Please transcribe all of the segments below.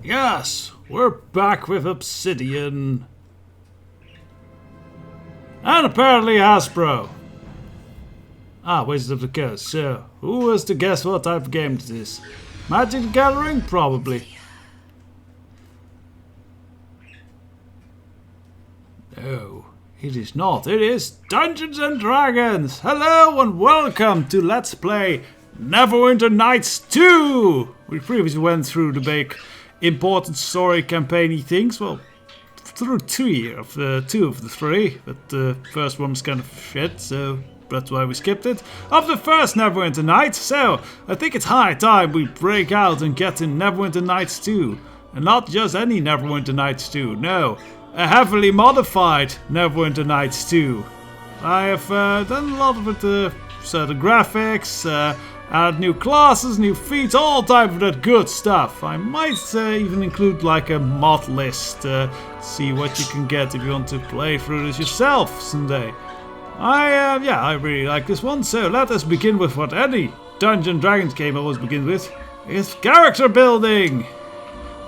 Yes, we're back with Obsidian. And apparently Hasbro. Wizard of the Coast. So, who was to guess what type of game this is? Magic the Gathering? Probably. No, it is not. It is Dungeons and Dragons. Hello and welcome to Let's Play Neverwinter Nights 2. We previously went through the big important story campaign-y things. Well, through two of the three, but the first one was kind of shit, so that's why we skipped it. Of the first Neverwinter Nights, so I think it's high time we break out and get in Neverwinter Nights 2. And not just any Neverwinter Nights 2, no. A heavily modified Neverwinter Nights 2. I have done a lot with the graphics, added new classes, new feats, all type of that good stuff. I might even include like a mod list, see what you can get if you want to play through this yourself someday. I really like this one, so let us begin with what any Dungeons & Dragons game always begins with. It's character building!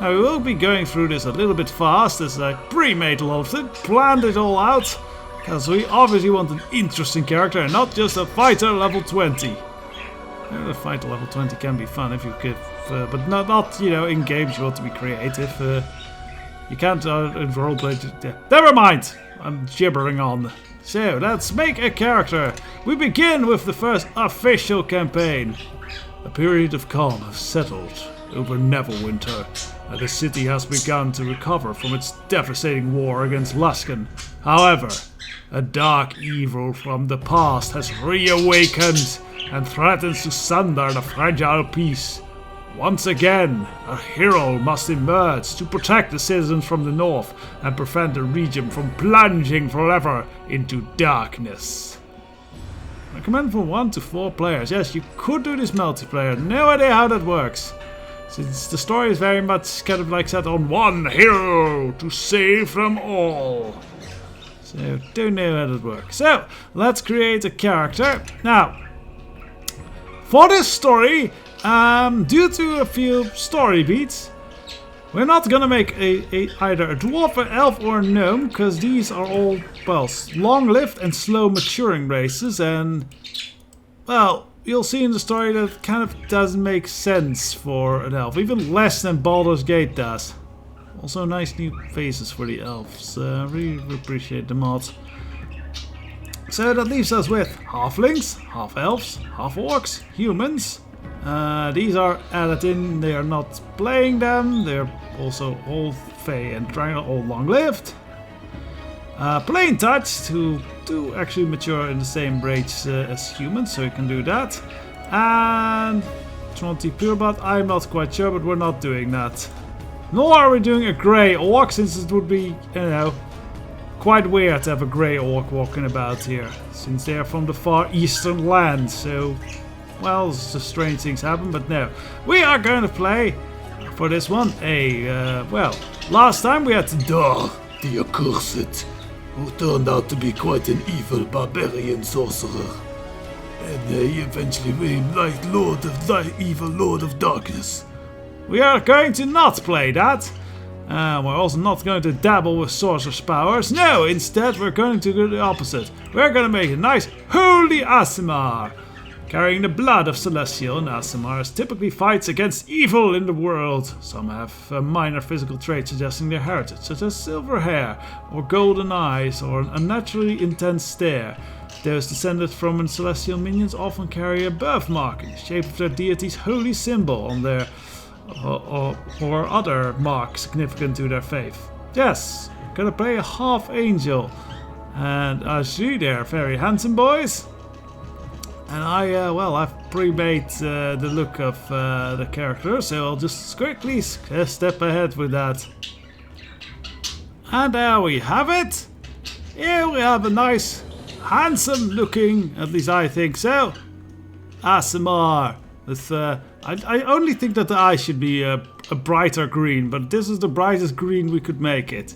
Now we will be going through this a little bit fast, as I pre-made a lot of it, planned it all out, because we obviously want an interesting character and not just a fighter level 20. The fighter level 20 can be fun if you could, but not in games you want to be creative. You can't roleplay. Never mind! I'm gibbering on. So, let's make a character. We begin with the first official campaign. A period of calm has settled over Neverwinter, and the city has begun to recover from its devastating war against Luskan. However, a dark evil from the past has reawakened and threatens to sunder the fragile peace. Once again, a hero must emerge to protect the citizens from the north and prevent the region from plunging forever into darkness. Recommend from 1 to 4 players. Yes, you could do this multiplayer. No idea how that works, since the story is very much kind of like set on one hero to save them all. So, don't know how that works. So, let's create a character. Now, for this story, due to a few story beats, we're not gonna make either a dwarf, an elf, or a gnome, because these are all, well, long-lived and slow maturing races, and, well, you'll see in the story that it kind of doesn't make sense for an elf, even less than Baldur's Gate does. Also nice new faces for the elves, really appreciate the mod. So that leaves us with halflings, half elves, half orcs, humans. These are added in, they are not playing them, they're also all fey and triangle, all long-lived. Plain touched, who do actually mature in the same rates as humans, so you can do that. And 20 pureblood, I'm not quite sure, but we're not doing that. Nor are we doing a grey orc, since it would be, quite weird to have a grey orc walking about here, since they are from the far eastern land, so, well, just strange things happen, but no. We are going to play, for this one, last time we had Dar, the Accursed, who turned out to be quite an evil barbarian sorcerer. And he eventually became evil Lord of Darkness. We are going to not play that. We're also not going to dabble with sorcerer's powers. No, instead we're going to do the opposite. We're going to make a nice holy Aasimar. Carrying the blood of Celestial, and Aasimars typically fights against evil in the world. Some have minor physical traits suggesting their heritage, such as silver hair, or golden eyes, or an unnaturally intense stare. Those descended from celestial minions often carry a birthmark in the shape of their deity's holy symbol on their or other mark significant to their faith. Yes, gonna play a half angel, and I see they're very handsome boys. And I've pre-made the look of the character, so I'll just quickly step ahead with that. And there we have it. Here we have a nice, handsome looking, at least I think so, Aasimar. With I only think that the eyes should be a brighter green, but this is the brightest green we could make it.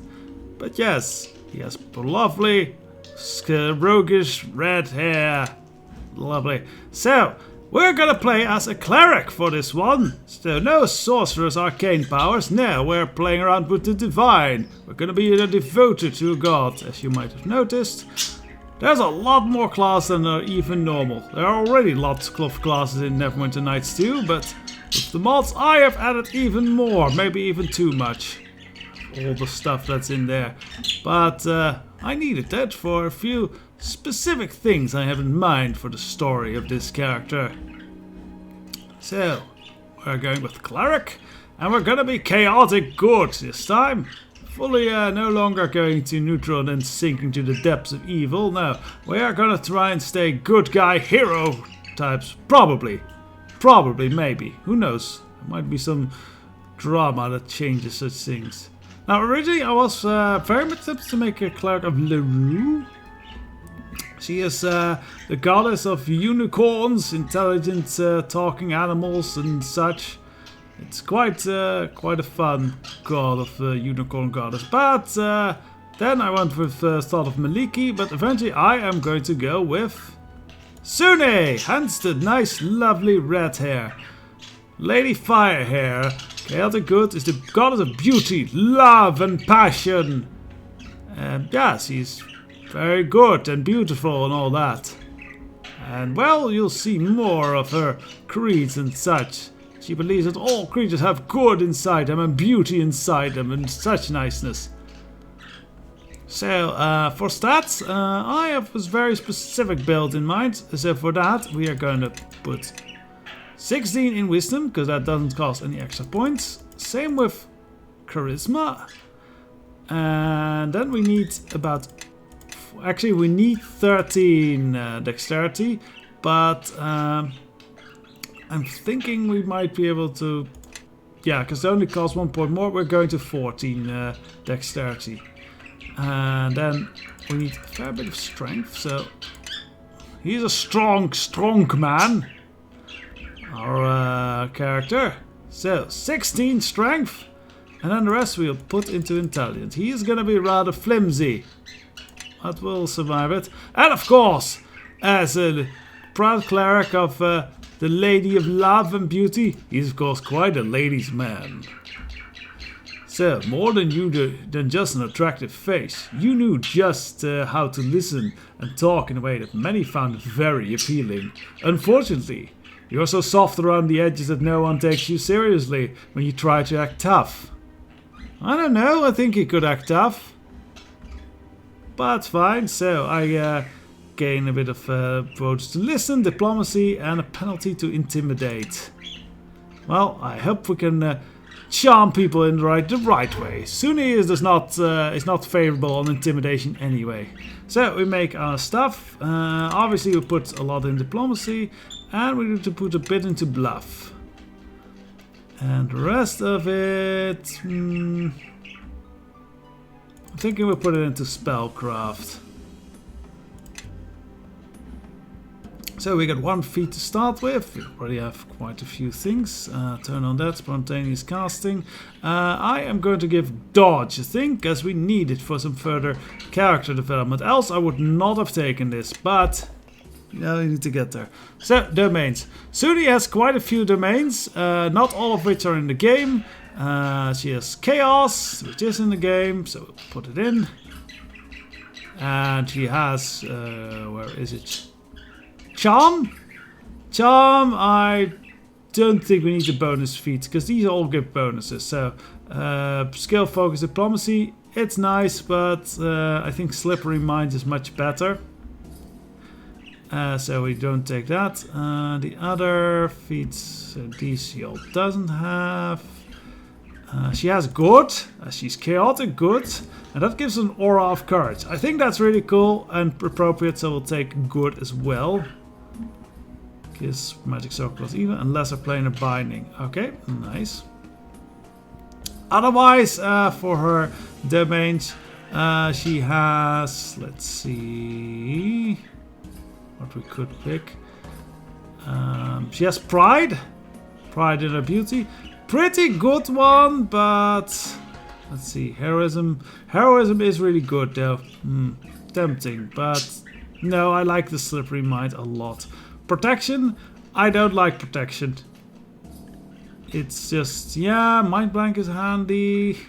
But yes, he has lovely, roguish red hair. Lovely. So, we're gonna play as a cleric for this one. So no sorcerer's arcane powers. No, we're playing around with the divine. We're gonna be devoted to a god, as you might have noticed. There's a lot more classes than are even normal. There are already lots of classes in Neverwinter Nights too, but with the mods I have added even more, maybe even too much. All the stuff that's in there. But I needed that for a few specific things I have in mind for the story of this character. So, we're going with Cleric, and we're gonna be chaotic good this time. Fully no longer going to neutral and then sinking to the depths of evil. No, we are gonna try and stay good guy hero types. Probably, maybe. Who knows? There might be some drama that changes such things. Now, originally I was very much tempted to make a cleric of Leroux. She is the goddess of unicorns, intelligent talking animals and such. It's quite a fun god of unicorn goddess. But then I went with thought of Maliki, but eventually I am going to go with Sune, hence the nice lovely red hair. Lady Firehair, chaotic good, is the goddess of beauty, love and passion. Yeah, she's very good and beautiful and all that. And well, you'll see more of her creeds and such. She believes that all creatures have good inside them and beauty inside them and such niceness. So, for stats, I have a very specific build in mind. So for that, we are going to put 16 in wisdom, because that doesn't cost any extra points. Same with charisma. And then we need about... Actually, we need 13 dexterity, but I'm thinking we might be able to... Yeah, because it only costs 1 point more, we're going to 14 dexterity. And then we need a fair bit of strength, so... He's a strong man. Our character. So, 16 strength. And then the rest we'll put into intelligence. He is going to be rather flimsy. But we'll survive it. And of course, as a proud cleric of the Lady of Love and Beauty, he's of course quite a ladies' man. So, more than just an attractive face, you knew just how to listen and talk in a way that many found very appealing. Unfortunately, you're so soft around the edges that no one takes you seriously when you try to act tough. I don't know, I think he could act tough. But fine, so I gain a bit of votes to listen, diplomacy, and a penalty to intimidate. Well, I hope we can charm people in the right way. Sune is not favorable on intimidation anyway. So we make our stuff. Obviously, we put a lot in diplomacy. And we need to put a bit into bluff. And the rest of it... I'm thinking we'll put it into spellcraft. So we got 1 feat to start with. We already have quite a few things. Turn on that, spontaneous casting. I am going to give dodge, I think, as we need it for some further character development. Else I would not have taken this, but... Yeah, you need to get there. So, domains. Sune has quite a few domains, not all of which are in the game. She has Chaos, which is in the game, so we'll put it in. And she has, where is it? Charm? Charm, I don't think we need a bonus feat, because these all give bonuses. So, skill, focus, diplomacy, it's nice, but I think Slippery Mind is much better. So we don't take that. The other feats, DC doesn't have. She has good, she's chaotic good, and that gives an aura of courage. I think that's really cool and appropriate, so we'll take good as well. Kiss, magic circle is even, and lesser planar binding. Okay, nice. Otherwise, for her domains, she has, let's see... What we could pick. She has pride. Pride in her beauty. Pretty good one, but let's see. Heroism. Heroism is really good though. Tempting, but no, I like the Slippery Mind a lot. Protection. I don't like protection. It's just, yeah, Mind Blank is handy.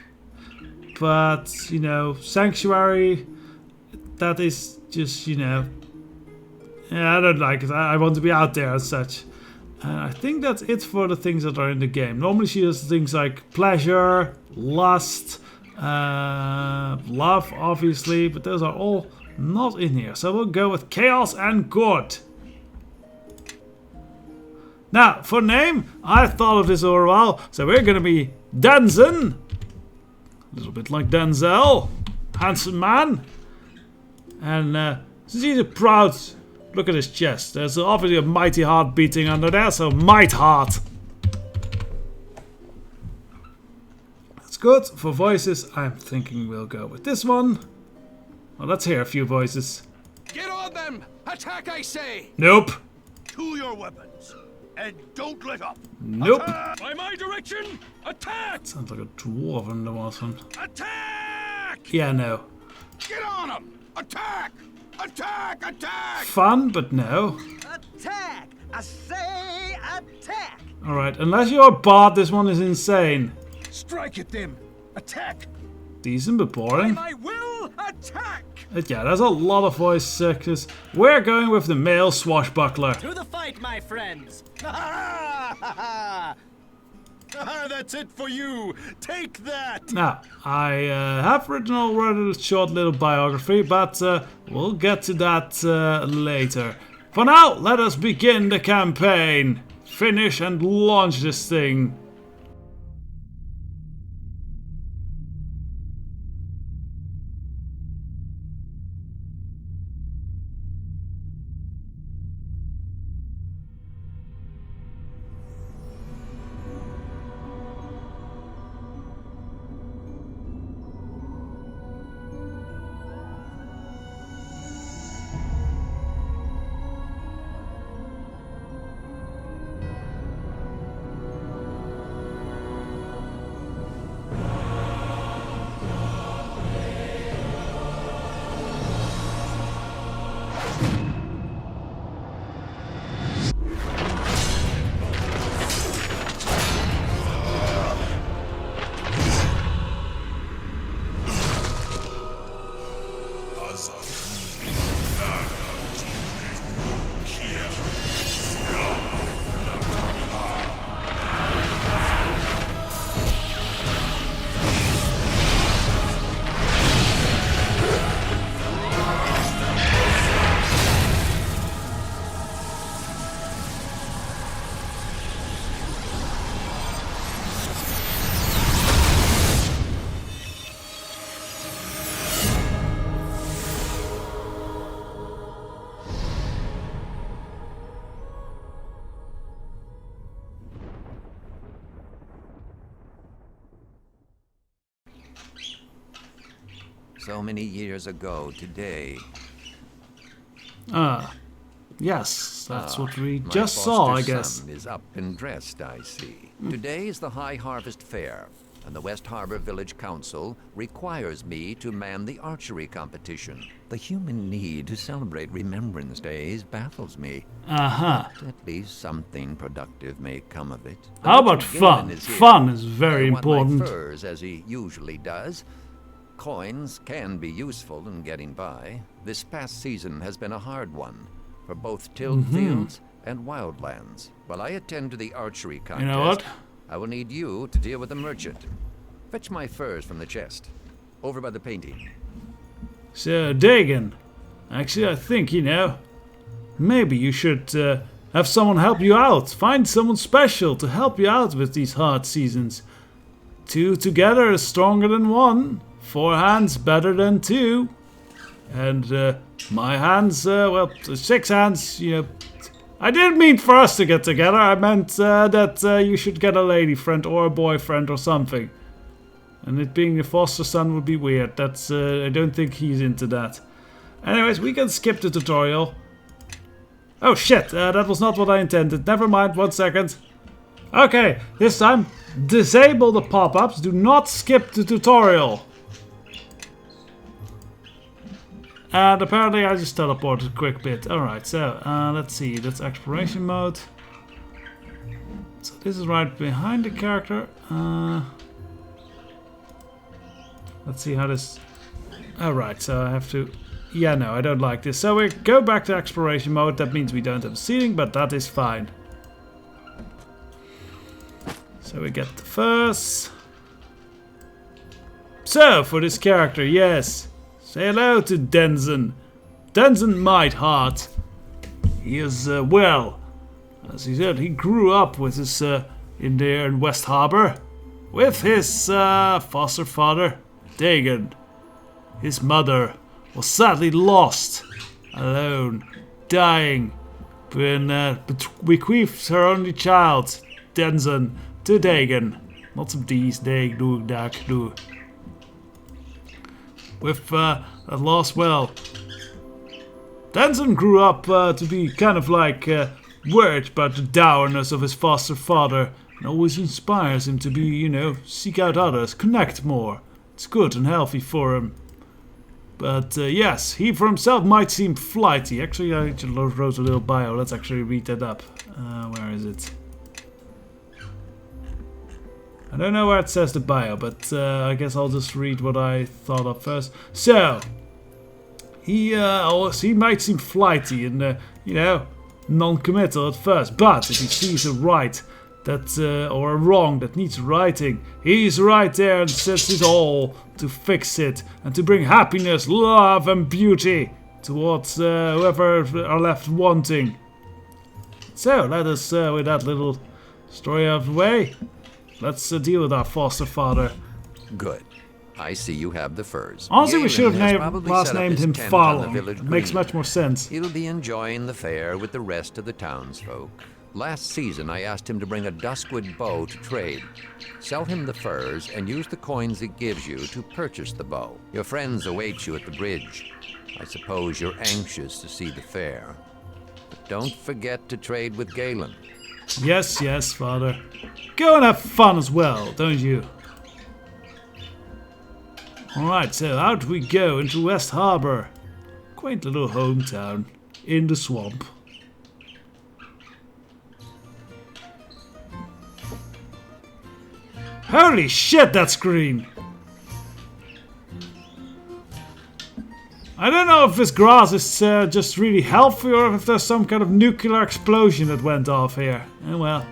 But, you know, Sanctuary, that is just, you know... Yeah, I don't like it. I want to be out there as such. And I think that's it for the things that are in the game. Normally she does things like pleasure, lust, love, obviously. But those are all not in here. So we'll go with chaos and good. Now, for name, I thought of this for a while. So we're going to be Denzen. A little bit like Denzel. Handsome man. And since he's a proud... Look at his chest. There's obviously a mighty heart beating under there, so might heart. That's good. For voices, I'm thinking we'll go with this one. Well, let's hear a few voices. Get on them! Attack, I say! Nope. To your weapons, and don't let up. Nope. Attack! By my direction, attack! Sounds like a dwarven one. Attack! Yeah, no. Get on them! Attack! Attack! Attack! Fun, but no. Attack! I say attack! Alright, unless you're a bard, this one is insane. Strike at them! Attack! Decent, but boring. I will attack! Yeah, there's a lot of voice actors. We're going with the male swashbuckler. To the fight, my friends! That's it for you! Take that! Now, I have written already a short little biography, but we'll get to that later. For now, let us begin the campaign. Finish and launch this thing. So many years ago today. Yes, that's what we My just saw, I foster guess. son is up and dressed, I see. Today is the High Harvest Fair, and the West Harbor Village Council requires me to man the archery competition. The human need to celebrate Remembrance Days baffles me. Uh-huh. At least something productive may come of it. The How about Richard fun? Gilman is here. Fun is very I want important. my furs as he usually does. Coins can be useful in getting by. This past season has been a hard one for both tilled fields and wildlands. While I attend to the archery contest, You know what? I will need you to deal with the merchant. Fetch my furs from the chest, over by the painting. So, Dagon, actually I think, you know, maybe you should have someone help you out. Find someone special to help you out with these hard seasons. 2 together is stronger than 1. 4 hands better than 2. And my hands, well, 6 hands, you know. I didn't mean for us to get together. I meant that you should get a lady friend or a boyfriend or something. And it being your foster son would be weird. That's I don't think he's into that. Anyways, we can skip the tutorial. Oh shit, that was not what I intended. Never mind, 1 second. Okay, this time, disable the pop-ups. Do not skip the tutorial. And apparently I just teleported a quick bit. Alright, so let's see. That's exploration mode. So this is right behind the character. Let's see how this... Alright, so I have to... Yeah, no, I don't like this. So we go back to exploration mode. That means we don't have a ceiling, but that is fine. So we get the furs. So, for this character, yes. Say hello to Denzen. Denzen Mightheart. He is, well, as he said, he grew up with his, in there in West Harbor. With his, foster father, Dagon. His mother was sadly lost, alone, dying, when bequeathed her only child, Denzen, to Dagon. Lots of D's, Dag, do, Dak, do. With that loss, well, Denzen grew up to be kind of like worried about the dourness of his foster father, and always inspires him to be, you know, seek out others, connect more. It's good and healthy for him. But yes, he for himself might seem flighty. Actually, I just wrote a little bio. Let's actually read that up. Where is it? I don't know where it says the bio, but I guess I'll just read what I thought of first. So, he might seem flighty and, you know, non-committal at first, but if he sees a right that or a wrong that needs righting, he's right there and sets his all to fix it and to bring happiness, love and beauty towards whoever are left wanting. So let us, with that little story out of the way, let's deal with our foster father. Good. I see you have the furs. Honestly, we should Galen has have probably last set up named his him tent on the Fallon. village It makes green. much more sense. He'll be enjoying the fair with the rest of the townsfolk. Last season, I asked him to bring a duskwood bow to trade. Sell him the furs and use the coins it gives you to purchase the bow. Your friends await you at the bridge. I suppose you're anxious to see the fair. But don't forget to trade with Galen. Yes, yes, father. Go and have fun as well, don't you? Alright, so out we go into West Harbor. Quaint little hometown in the swamp. Holy shit, that's green! I don't know if this grass is just really healthy or if there's some kind of nuclear explosion that went off here. Oh well.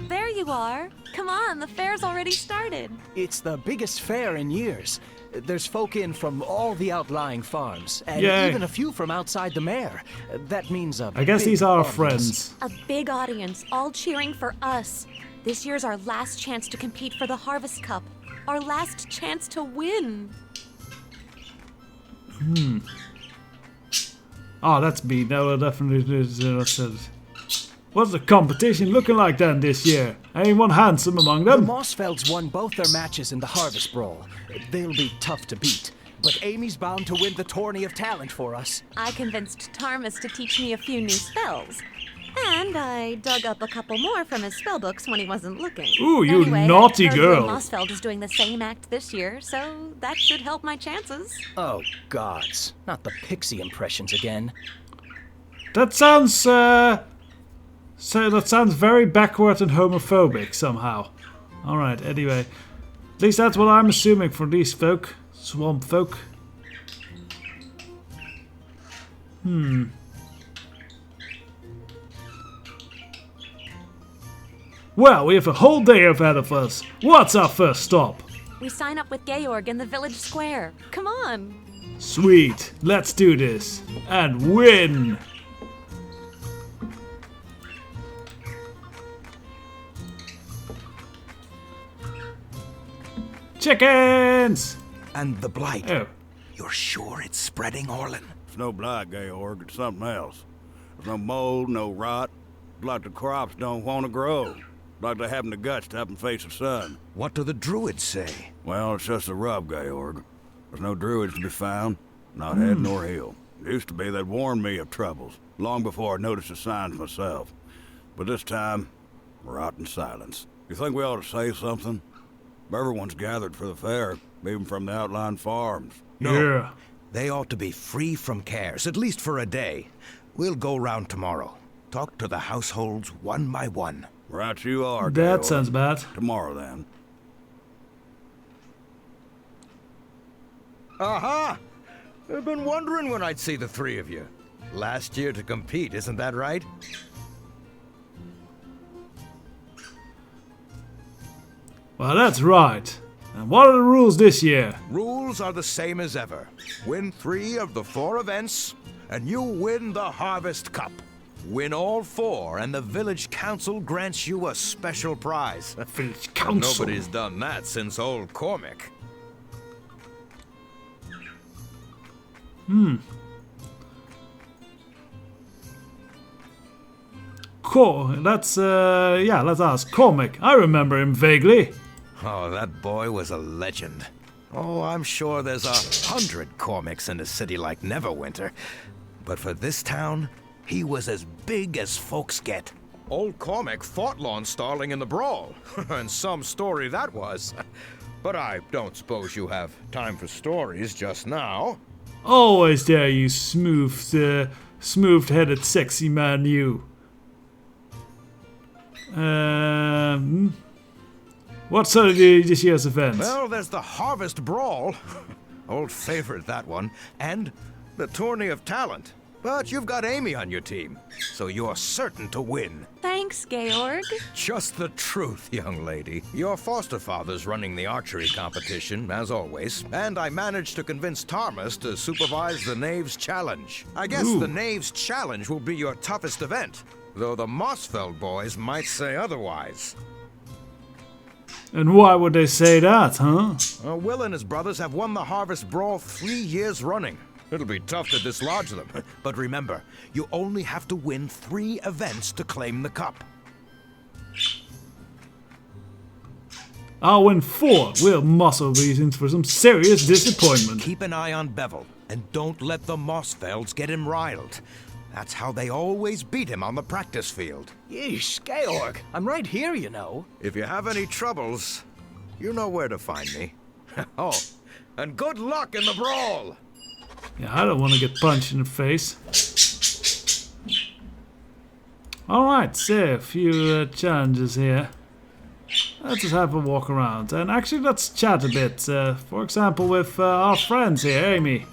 There you are. Come on, the fair's already started. It's the biggest fair in years. There's folk in from all the outlying farms, and Yay. even a few from outside the mayor. That means a I guess big these are our audience. friends. A big audience, all cheering for us. This year's our last chance to compete for the Harvest Cup. Our last chance to win. Oh, that's me. That will definitely do. What's the competition looking like then this year? Anyone handsome among The them? Mossfelds won both their matches in the Harvest Brawl. They'll be tough to beat, but Amy's bound to win the tourney of talent for us. I convinced Tarmus to teach me a few new spells. And I dug up a couple more from his spellbooks when he wasn't looking. Ooh, you anyway, naughty I heard girl. Mossfeld is doing the same act this year, so that should help my chances. Oh, gods. Not the pixie impressions again. That sounds, that sounds very backward and homophobic somehow. Alright, anyway. At least that's what I'm assuming for these folk. Swamp folk. Well, we have a whole day ahead of us. What's our first stop? We sign up with Georg in the village square. Come on. Sweet. Let's do this. And win! Chickens! And the blight. Oh. You're sure it's spreading, Orlin? It's no blight, Georg. It's something else. There's no mold, no rot. It's like the crops don't want to grow. Like they haven't the guts to up and face the sun. What do the druids say? Well, it's just a rub, Georg. There's no druids to be found, not head nor heel. It used to be they'd warned me of troubles, long before I noticed the signs myself. But this time, rotten silence. You think we ought to say something? Everyone's gathered for the fair, even from the outlying farms. Yeah. They ought to be free from cares, at least for a day. We'll go round tomorrow. Talk to the households one by one. Right you are, That Georg. sounds bad. Tomorrow, then. Aha! I've been wondering when I'd see the three of you. Last year to compete, isn't that right? Well, that's right. And what are the rules this year? Rules are the same as ever. Win 3 of the 4 events, and you win the Harvest Cup. Win all 4, and the village council grants you a special prize. Village council. Nobody's done that since old Cormac. Let's ask Cormac. I remember him vaguely. Oh, that boy was a legend. Oh, I'm sure there's 100 Cormacs in a city like Neverwinter. But for this town, he was as big as folks get. Old Cormac fought Lon Starling in the brawl. And some story that was. But I don't suppose you have time for stories just now. Always there, you smooth-headed sexy man, you. What's this year's event? Well, there's the Harvest Brawl. Old favorite, that one. And the Tourney of Talent. But you've got Amy on your team, so you're certain to win. Thanks, Georg. Just the truth, young lady. Your foster father's running the archery competition, as always, and I managed to convince Thomas to supervise the Knaves Challenge. I guess the Knaves Challenge will be your toughest event, though the Mossfeld boys might say otherwise. And why would they say that, huh? Will and his brothers have won the Harvest Brawl 3 years running. It'll be tough to dislodge them. But remember, you only have to win 3 events to claim the cup. I'll win 4. We'll muscle these in for some serious disappointment. Keep an eye on Bevel, and don't let the Mossfelds get him riled. That's how they always beat him on the practice field. Yeesh, Georg. I'm right here, you know. If you have any troubles, you know where to find me. Oh, and good luck in the brawl! Yeah, I don't want to get punched in the face. Alright, so a few challenges here. Let's just have a walk around. And actually, let's chat a bit. For example, with our friends here, Amy.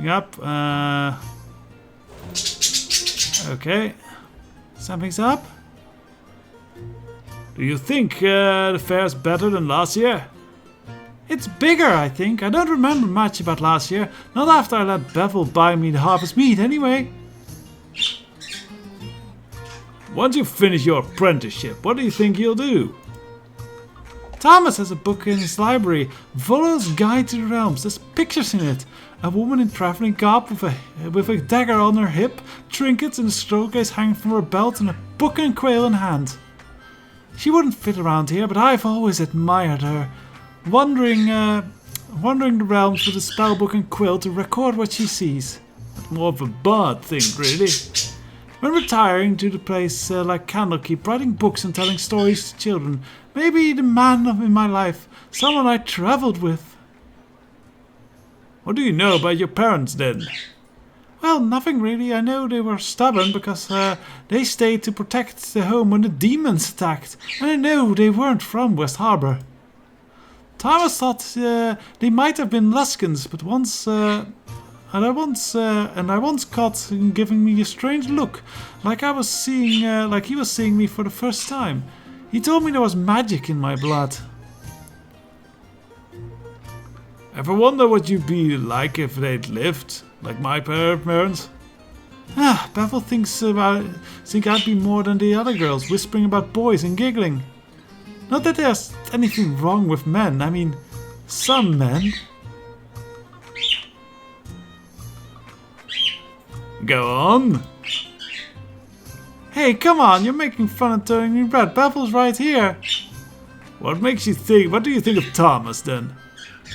Yep. Okay. Something's up? Do you think the fair's better than last year? It's bigger, I think. I don't remember much about last year. Not after I let Bevel buy me the harvest meat, anyway. Once you finish your apprenticeship, what do you think you'll do? Thomas has a book in his library, Volo's Guide to the Realms. There's pictures in it. A woman in traveling garb with a dagger on her hip, trinkets and a scroll case hanging from her belt, and a book and quail in hand. She wouldn't fit around here, but I've always admired her. Wandering the realms with a spellbook and quill to record what she sees. More of a bard thing, really. When retiring to the place like Candlekeep, writing books and telling stories to children, maybe the man in my life, someone I traveled with. What do you know about your parents, then? Well, nothing really. I know they were stubborn because they stayed to protect the home when the demons attacked. And I know they weren't from West Harbor. Thomas thought they might have been Luskans, but I once caught him giving me a strange look, like he was seeing me for the first time. He told me there was magic in my blood. Ever wonder what you'd be like if they'd lived, like my parents? Bevel thinks I'd be more than the other girls, whispering about boys and giggling. Not that there's anything wrong with men, I mean, some men. Go on. Hey, come on, you're making fun and turning me red. Bevel's right here. What do you think of Thomas, then?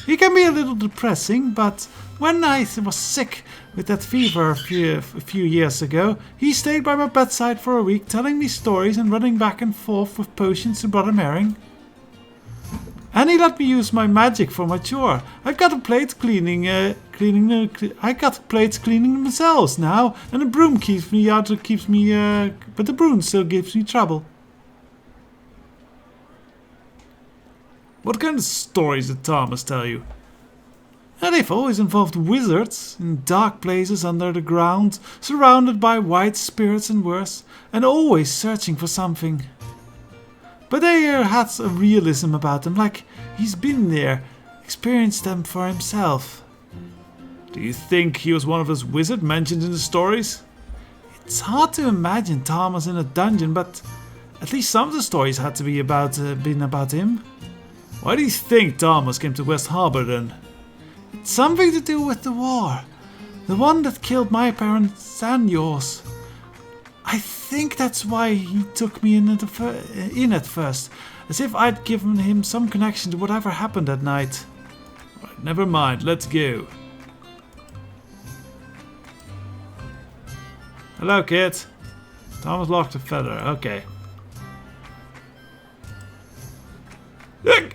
He can be a little depressing, but when I was sick with that fever a few years ago, he stayed by my bedside for a week, telling me stories and running back and forth with potions to Brother Mering. And he let me use my magic for my chore. I got the plates cleaning, I got the plates cleaning themselves now, and the broom keeps me out, but the broom still gives me trouble. What kind of stories did Thomas tell you? They've always involved wizards in dark places under the ground, surrounded by white spirits and worse, and always searching for something. But they had a realism about them, like he's been there, experienced them for himself. Do you think he was one of those wizards mentioned in the stories? It's hard to imagine Thomas in a dungeon, but at least some of the stories had to be been about him. Why do you think Thomas came to West Harbor then? It's something to do with the war. The one that killed my parents and yours. I think that's why he took me in at first. As if I'd given him some connection to whatever happened that night. Right, never mind, let's go. Hello, kid. Thomas locked a feather, okay. Look!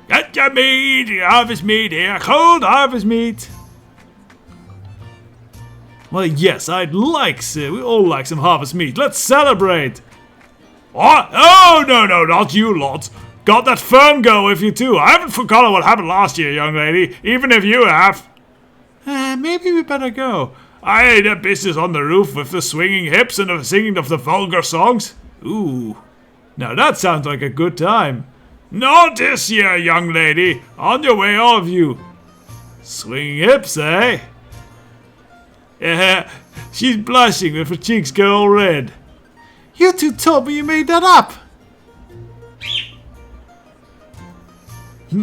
Get your meat, harvest meat here, cold harvest meat. Well, yes, we all like some harvest meat. Let's celebrate. What? Oh, no, not you lot. Got that fern girl with you too. I haven't forgotten what happened last year, young lady, even if you have. Maybe we better go. I had a business on the roof with the swinging hips and the singing of the vulgar songs. Ooh, now that sounds like a good time. Not this year, young lady. On your way, all of you. Swinging hips, eh? Yeah, she's blushing with her cheeks go all red. You two told me you made that up.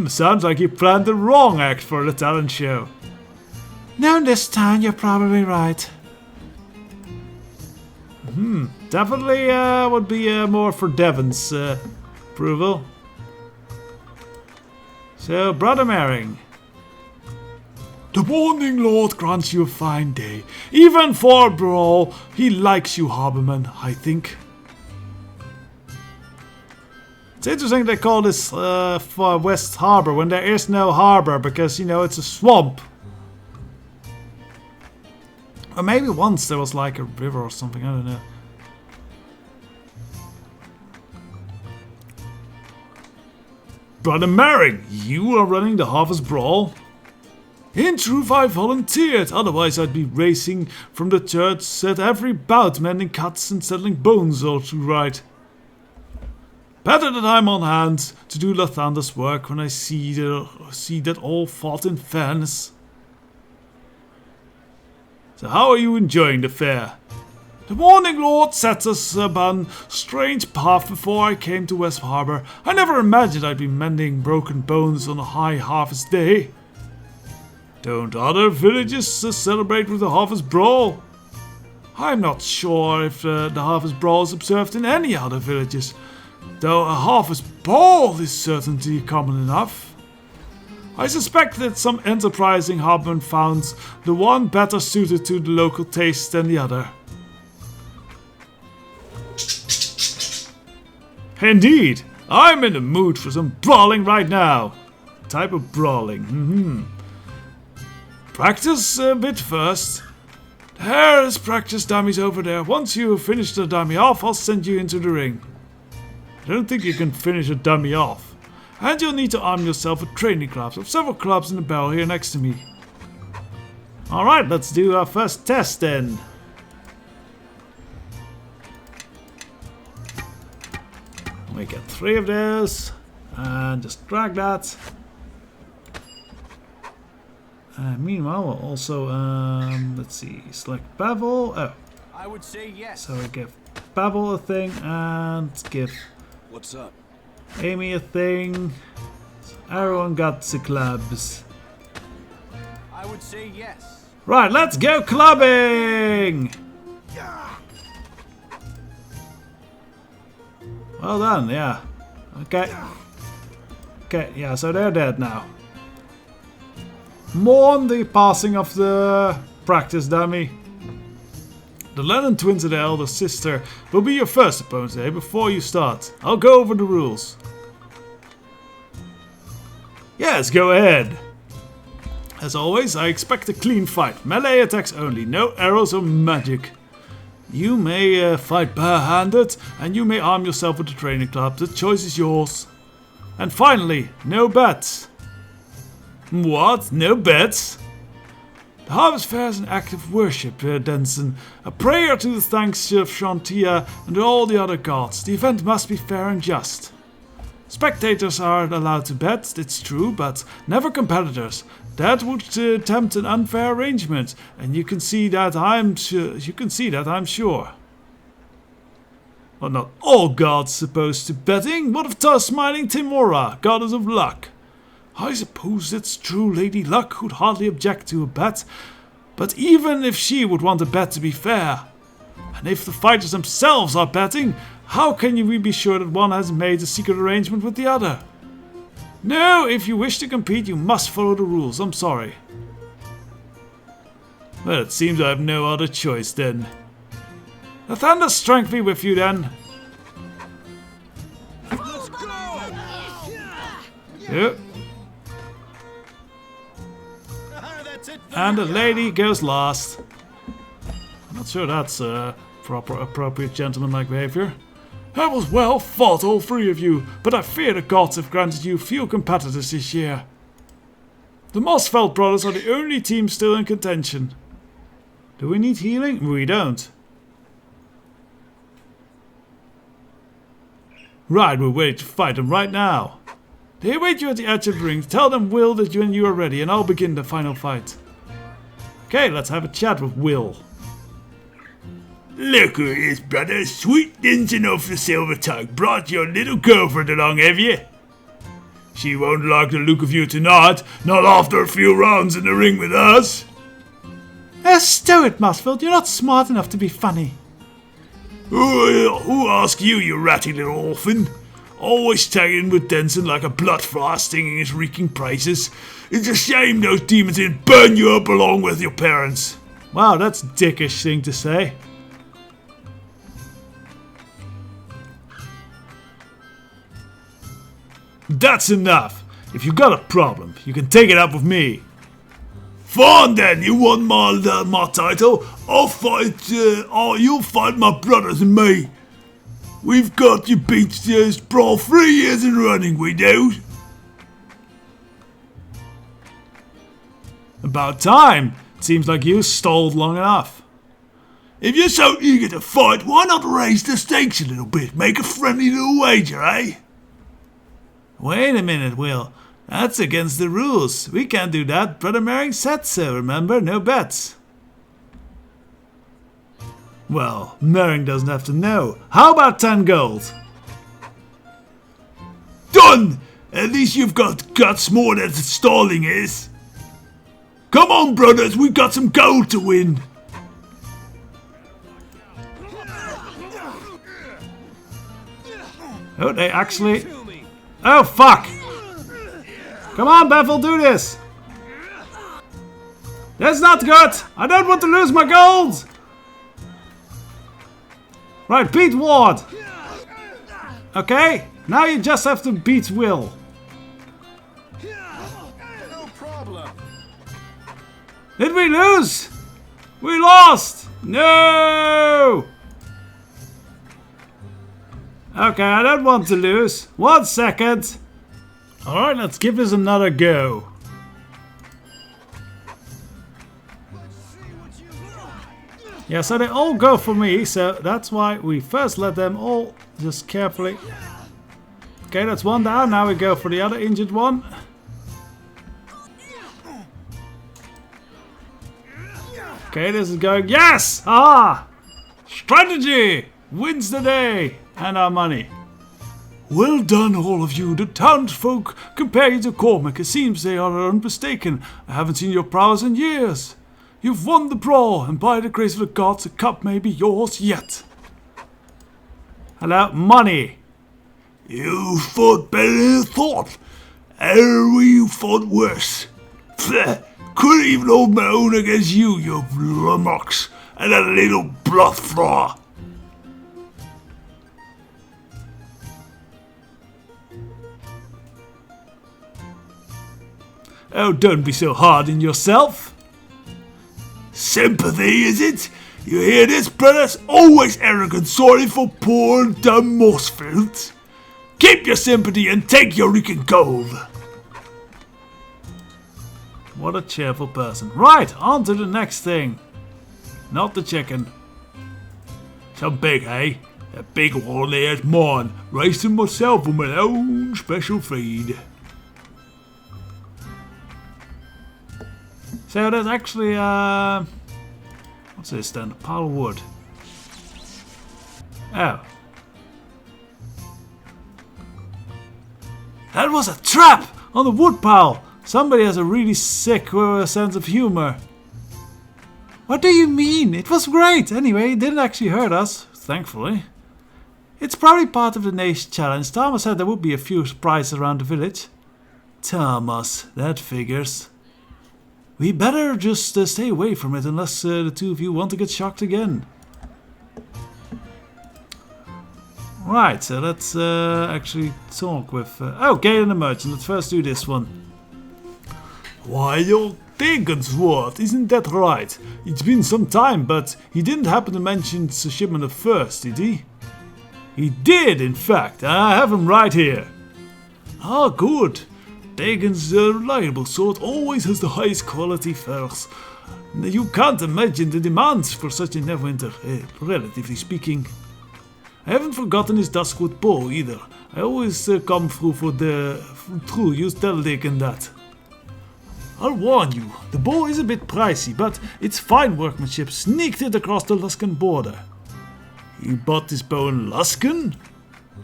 Sounds like you planned the wrong act for the talent show. No, this time you're probably right. Definitely would be more for Devon's approval. So, Brother Merring. The Warning Lord grants you a fine day. Even for a brawl, he likes you, Harborman, I think. It's interesting they call this for West Harbor when there is no harbor because, you know, it's a swamp. Or maybe once there was like a river or something, I don't know. Brother Merring, you are running the Harvest Brawl? In truth, I volunteered, otherwise I'd be racing from the church at every bout, mending cuts and settling bones all to right. Better that I'm on hand to do Lathander's work when I see that all fought in fairness. So how are you enjoying the fair? The Warning Lord set us upon a strange path before I came to West Harbor. I never imagined I'd be mending broken bones on a high harvest day. Don't other villages celebrate with the Harvest Brawl? I'm not sure if the Harvest Brawl is observed in any other villages, though a Harvest Ball is certainly common enough. I suspect that some enterprising harborman found the one better suited to the local taste than the other. Indeed, I'm in the mood for some brawling right now. Type of brawling, Practice a bit first. There's practice dummies over there. Once you finish the dummy off, I'll send you into the ring. I don't think you can finish a dummy off. And you'll need to arm yourself with training clubs. I have several clubs in the barrel here next to me. Alright, let's do our first test then. We get 3 of those. And just drag that. Meanwhile, we'll also, let's see, select Pavel. Oh. I would say yes. So we give Pavel a thing and give What's up? Amy a thing. Everyone got the clubs. I would say yes. Right, let's go clubbing! Well done, yeah. Okay. Okay, yeah, so they're dead now. Mourn the passing of the practice dummy. The Lennon twins and their elder sister will be your first opponent today. Before you start, I'll go over the rules. Yes, go ahead. As always, I expect a clean fight. Melee attacks only, no arrows or magic. You may fight barehanded, and you may arm yourself with a training club. The choice is yours. And finally, no bets. What? No bets? The Harvest Fair is an act of worship, Denson. A prayer to the thanks of Shantia and all the other gods. The event must be fair and just. Spectators are allowed to bet, it's true, but never competitors. That would tempt an unfair arrangement, and you can see that I'm sure. Well, not all gods supposed to betting. What of smiling Timora, goddess of luck? I suppose it's true Lady Luck would hardly object to a bet, but even if she would want a bet to be fair, and if the fighters themselves are betting, how can we be sure that one has made a secret arrangement with the other? No, if you wish to compete, you must follow the rules. I'm sorry. Well, it seems I have no other choice then. The Thunder's strength be with you then. Let's go! Yep. And the lady goes last. I'm not sure that's proper, appropriate gentlemanlike behavior. That was well fought, all three of you, but I fear the gods have granted you few competitors this year. The Mossfeld brothers are the only team still in contention. Do we need healing? We don't. Right, we're ready to fight them right now. They await you at the edge of the ring. Tell them, Will, that you are ready, and I'll begin the final fight. Okay, let's have a chat with Will. Look who it is, brother. Sweet Denson off the Silver Tongue. Brought your little girlfriend along, have you? She won't like the look of you tonight. Not after a few rounds in the ring with us. Stow it, Mossfeld. You're not smart enough to be funny. Who asked you, you ratty little orphan? Always tagging with Denson like a bloodfly stinging his reeking praises. It's a shame those demons didn't burn you up along with your parents. Wow, that's a dickish thing to say. That's enough. If you got a problem, you can take it up with me. Fine then, you want my title? You'll fight my brothers and me. We've got you beat this brawl 3 years in running, we do. About time. Seems like you stalled long enough. If you're so eager to fight, why not raise the stakes a little bit? Make a friendly little wager, eh? Wait a minute, Will. That's against the rules. We can't do that. Brother Merring said so, remember? No bets. Well, Merring doesn't have to know. How about 10 gold? Done! At least you've got guts more than stalling is. Come on, brothers, we got some gold to win. Oh, they actually... Oh, fuck! Come on, Bethel, do this! That's not good! I don't want to lose my gold! Right, beat Ward! Okay, now you just have to beat Will. No problem. Did we lose? We lost! No! Okay, I don't want to lose. 1 second. Alright, let's give this another go. Yeah, so they all go for me, so that's why we first let them all just carefully... Okay, that's one down. Now we go for the other injured one. Okay, this is going... Yes! Ah! Strategy wins the day and our money. Well done, all of you. The townsfolk compare you to Cormac. It seems they are unmistaken. I haven't seen your prowess in years. You've won the brawl, and by the grace of the gods, the cup may be yours yet. Hello, money. You fought better than I thought. You fought worse. Couldn't even hold my own against you, you lummox. and a little blood froth. Oh, don't be so hard on yourself. Sympathy, is it? You hear this, brothers? Always arrogant, sorry for poor dumb Mossfield. Keep your sympathy and take your Rican gold. What a cheerful person. Right, on to the next thing. Not the chicken. Some pig, eh? A big one there's mine. Raised him myself on my own special feed. So there's actually, what's this then? A pile of wood. Oh. That was a trap on the wood pile. Somebody has a really sick sense of humor. What do you mean? It was great. Anyway, it didn't actually hurt us, thankfully. It's probably part of the nation challenge. Thomas said there would be a few surprises around the village. Thomas, that figures. We better just stay away from it unless the two of you want to get shocked again. Right, so let's actually talk with... oh, Galen the Merchant. Let's first do this one. Why, your Dagonsworth, isn't that right? It's been some time, but he didn't happen to mention the shipment of furs, did he? He did, in fact. I have him right here. Ah, good. Dagon's reliable sort always has the highest quality furs. You can't imagine the demands for such a Neverwinter, relatively speaking. I haven't forgotten his duskwood bow either. I always come through for the... True, you tell Dagon that. I'll warn you, the bow is a bit pricey, but it's fine workmanship, sneaked it across the Luskan border. You bought this bow in Luskan?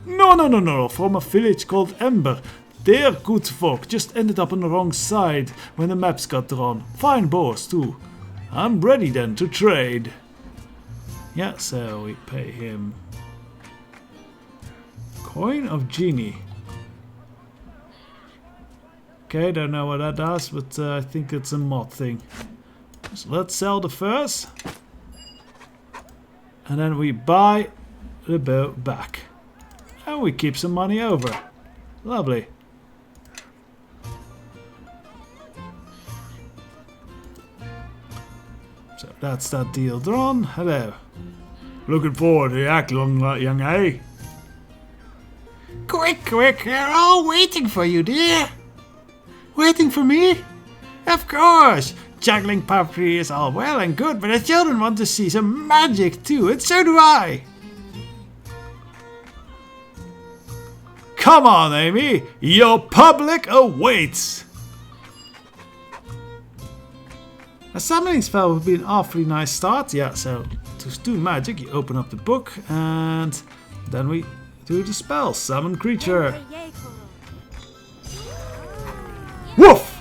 No, from a village called Ember. They're good folk, just ended up on the wrong side when the maps got drawn. Fine bows too. I'm ready then to trade. Yeah, so we pay him. Coin of Genie. Okay, don't know what that does, but I think it's a mod thing. So let's sell the furs. And then we buy the bow back. And we keep some money over. Lovely. So that's that deal drawn. Hello. Looking forward to the act, young eh? Quick, they're all waiting for you, dear. Waiting for me? Of course. Juggling puppetry is all well and good, but the children want to see some magic too, and so do I. Come on, Amy. Your public awaits. A summoning spell would be an awfully nice start. Yeah, so to do magic, you open up the book and then we do the spell. Summon creature. Woof!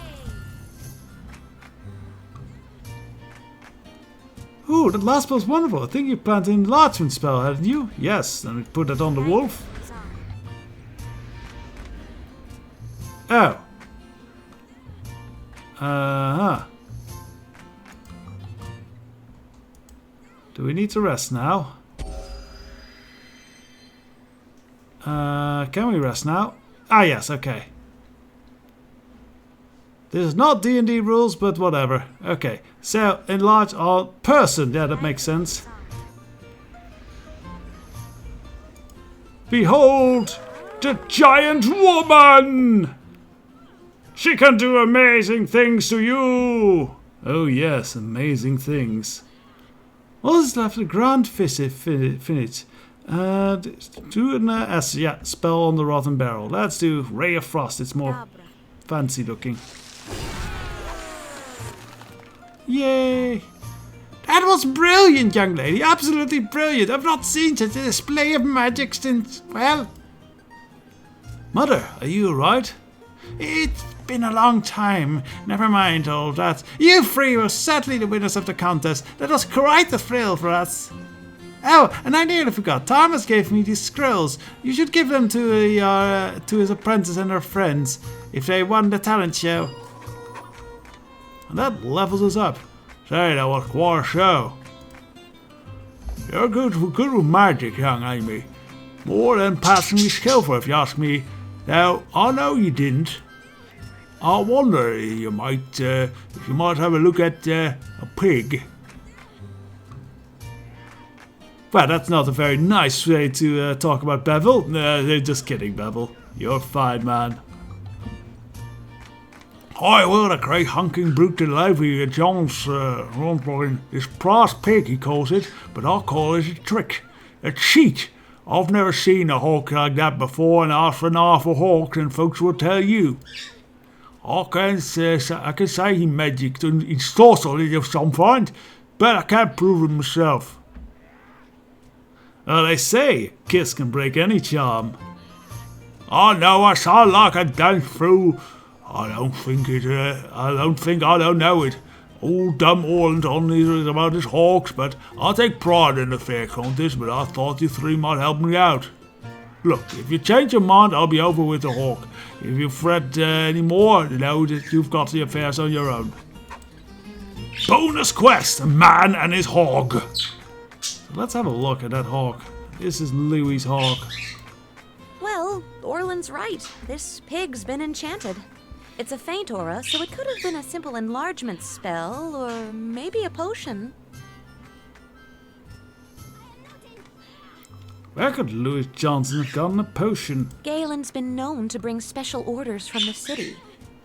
Ooh, that last spell's wonderful. I think you planned an enlargement spell, hadn't you? Yes, then we put that on the wolf. Oh. Uh-huh. Do we need to rest now? Can we rest now? Ah, yes, okay. This is not D&D rules, but whatever. Okay, so enlarge our person. Yeah, that makes sense. Behold, the giant woman! She can do amazing things to you! Oh yes, amazing things. All is left a grand finish. Do an yeah, spell on the rotten barrel. Let's do Ray of Frost. It's more fancy looking. Yay! That was brilliant, young lady. Absolutely brilliant. I've not seen such a display of magic since, well... Mother, are you alright? It's been a long time. Never mind all that. You three were certainly the winners of the contest. That was quite a thrill for us. Oh, and I nearly forgot. Thomas gave me these scrolls. You should give them to his apprentice and her friends if they won the talent show. And that levels us up. Say, that was quite a show. You're good with magic, young Amy. More than passingly skillful, if you ask me. Now, I know you didn't. I wonder if you might have a look at a pig. Well, that's not a very nice way to talk about Bevel. No, just kidding, Bevel. You're fine, man. Hi, well, a great hunking brute to lively John's rumbling. This brass pig, he calls it, but I call it a trick. A cheat. I've never seen a hawk like that before, and ask for an awful hawk, and folks will tell you. I can say he magic and he sorcered it of some kind, but I can't prove it myself. Well, they say a kiss can break any charm. I know I sound like a damn fool. I don't know it. Old dumb Orland on these about his hawks, but I take pride in the fair contest, but I thought you three might help me out. Look, if you change your mind, I'll be over with the hawk. If you fret any more, know that you've got the affairs on your own. Bonus quest, a man and his hog. So let's have a look at that hawk. This is Louis's hawk. Well, Orland's right. This pig's been enchanted. It's a faint aura, so it could have been a simple enlargement spell, or maybe a potion. Where could Louis Johnson have gotten a potion? Galen's been known to bring special orders from the city.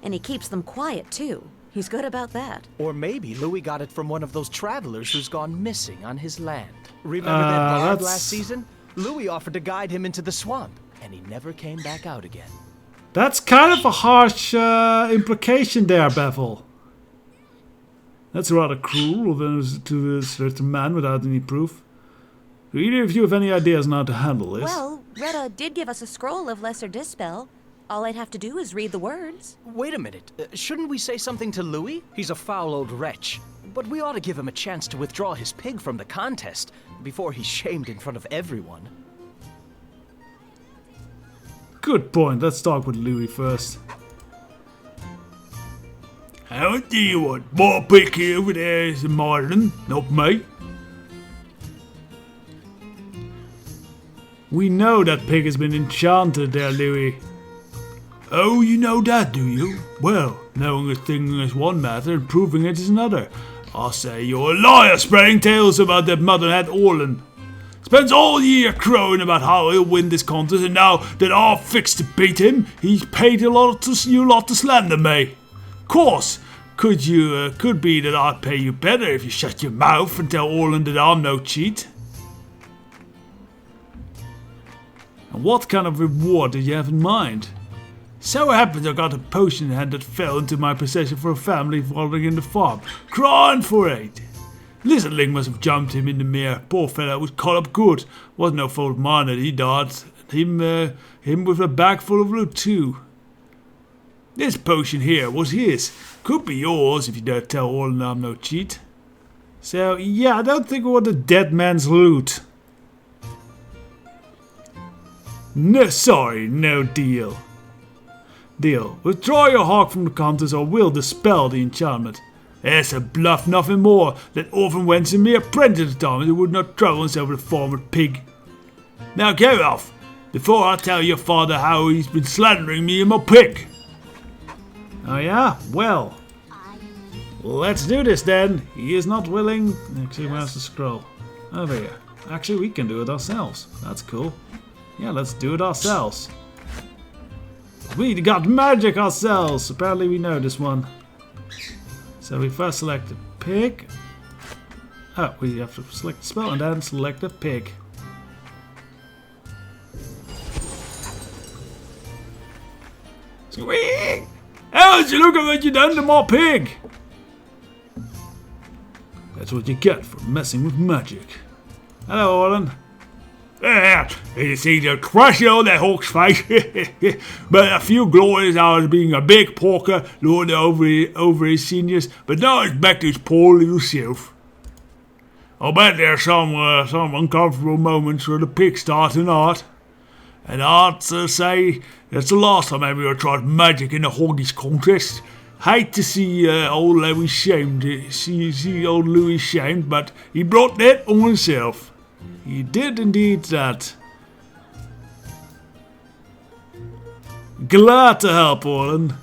And he keeps them quiet, too. He's good about that. Or maybe Louis got it from one of those travelers who's gone missing on his land. Remember that bard last season? Louis offered to guide him into the swamp, and he never came back out again. That's kind of a harsh implication there, Bevel. That's rather cruel to a certain man without any proof. Do either of you have any ideas on how to handle this? Well, Retta did give us a scroll of Lesser Dispel. All I'd have to do is read the words. Wait a minute. Shouldn't we say something to Louis? He's a foul old wretch. But we ought to give him a chance to withdraw his pig from the contest before he's shamed in front of everyone. Good point. Let's talk with Louis first. How do you want? More pig here over there is Martin, not me. We know that pig has been enchanted there, Louis. Oh, you know that, do you? Well, knowing a thing is one matter and proving it is another. I say you're a liar spreading tales about that motherhead Orland. Spends all year crowing about how he'll win this contest, and now that I've fixed to beat him, he's paid you lot to slander me. Course, could be that I'd pay you better if you shut your mouth and tell Orland that I'm no cheat. And what kind of reward did you have in mind? So happens I got a potion hand that fell into my possession for a family following in the farm, crying for aid. Lizardling must have jumped him in the mere. Poor fellow was caught up good. Wasn't no fault of mine that he died. Him with a bag full of loot too. This potion here was his. Could be yours if you don't tell Orland I'm no cheat. So yeah, I don't think we want a dead man's loot. No, sorry, no deal. Deal. Withdraw your hawk from the contest or we'll dispel the enchantment. That's a bluff, nothing more. That orphan went a mere apprentice at times who would not trouble himself with a former pig. Now get off, before I tell your father how he's been slandering me and my pig. Oh yeah? Well, let's do this then. He is not willing. Actually, where's the scroll? Over here. Actually, we can do it ourselves. That's cool. Yeah, let's do it ourselves. We got magic ourselves. Apparently we know this one. So we first select a pig. Oh, we have to select the spell and then select a pig. Squeak! How's you look at what you done to my pig? That's what you get for messing with magic. Hello, Orland. It's either crushing on that hawk's face, but a few glorious hours being a big porker lord over his seniors, but now it's back to his poor little self. I bet there's some uncomfortable moments where the pig starts tonight, and I'd say that's the last time I ever tried magic in a hoggies contest. Hate to see old Louis shamed, but he brought that on himself. He did indeed that. Glad to help, Orland.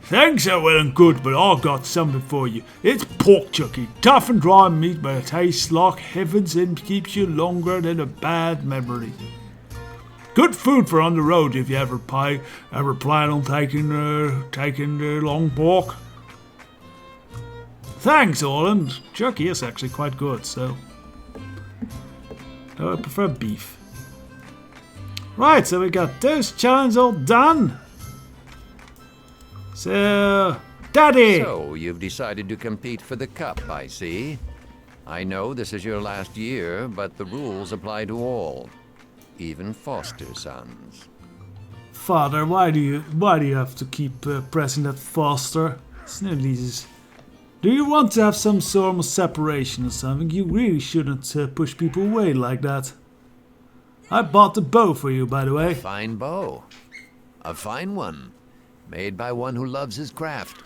Thanks are well and good, but I got something for you. It's pork chucky, tough and dry meat, but it tastes like heavens and keeps you longer than a bad memory. Good food for on the road if you ever plan on taking the long walk. Thanks, Orland. Jerky is actually quite good, so... No, I prefer beef. Right, so we got those challenges all done. So, Daddy! So, you've decided to compete for the cup, I see. I know this is your last year, but the rules apply to all. Even foster sons. Father, why do you have to keep pressing that foster? It's no easy. Do you want to have some sort of separation or something? You really shouldn't push people away like that. I bought the bow for you, by the way. A fine bow. A fine one. Made by one who loves his craft.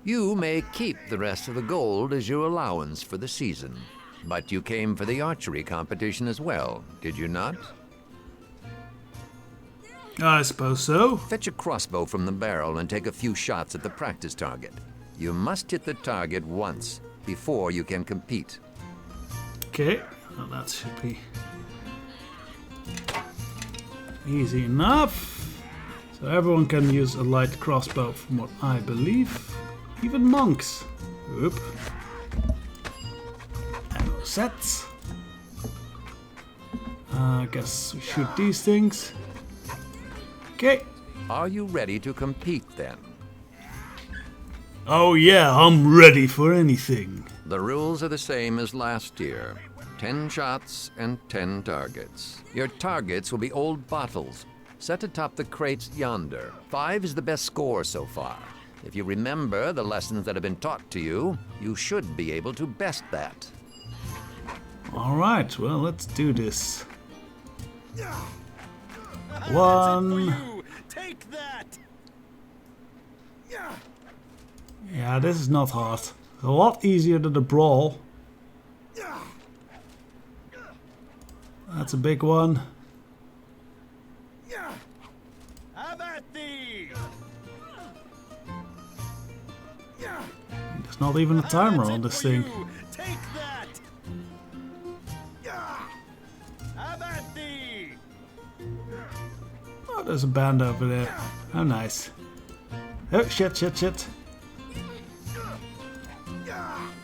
You may keep the rest of the gold as your allowance for the season. But you came for the archery competition as well, did you not? I suppose so. Fetch a crossbow from the barrel and take a few shots at the practice target. You must hit the target once before you can compete. Okay, well, that should be easy enough. So everyone can use a light crossbow from what I believe. Even monks. Oop. Ammo sets. I guess we shoot these things. Okay. Are you ready to compete then? Oh yeah, I'm ready for anything. The rules are the same as last year. 10 shots and 10 targets. Your targets will be old bottles, set atop the crates yonder. 5 is the best score so far. If you remember the lessons that have been taught to you, you should be able to best that. Alright, well, let's do this. 1. Take that. Yeah, this is not hard. A lot easier than the brawl. That's a big one. How about thee? There's not even a timer on this thing. Take that. How about thee? Oh, there's a band over there. How nice. Oh, shit.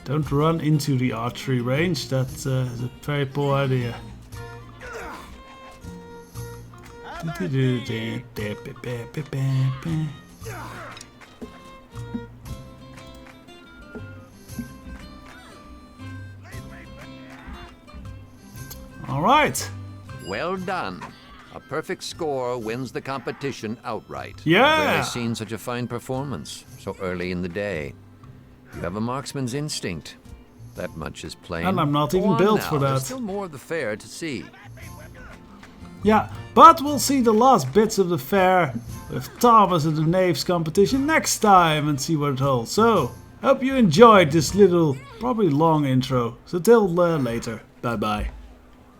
Don't run into the archery range. That's a very poor idea. All right. Well done. A perfect score wins the competition outright. Yeah. I've rarely seen such a fine performance so early in the day. You have a marksman's instinct. That much is plain. And I'm not Go even on built now. for that. There's still more of the fair to see. Yeah, but we'll see the last bits of the fair with Thomas in the Knaves competition next time and see what it holds. So, hope you enjoyed this little, probably long intro. So till later. Bye bye.